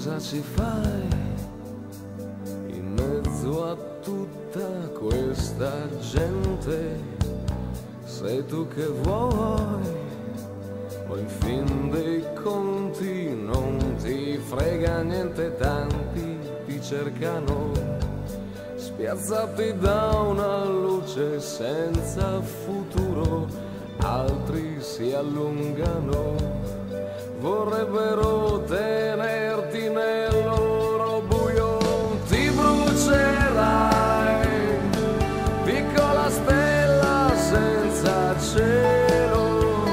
cosa ci fai in mezzo a tutta questa gente? Sei tu che vuoi, o in fin dei conti non ti frega niente, tanti ti cercano, spiazzati da una luce senza futuro, altri si allungano, vorrebbero tenerti nel loro buio. Ti brucerai, piccola stella senza cielo,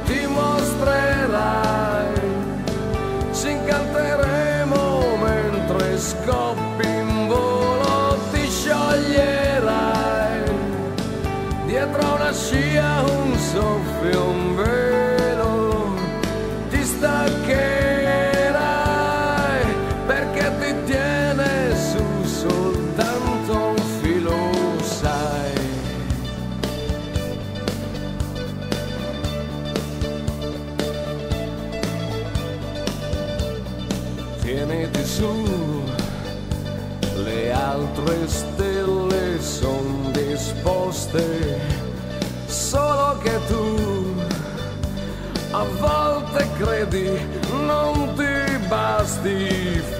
ti mostrerai, ci incanteremo mentre scoppi in volo, ti scioglierai, dietro una scia un soffio, un velo, ti staccherai perché ti tiene su soltanto un filo, sai. Tieniti su, le altre stelle son disposte, solo che tu a volte credi non ti basti.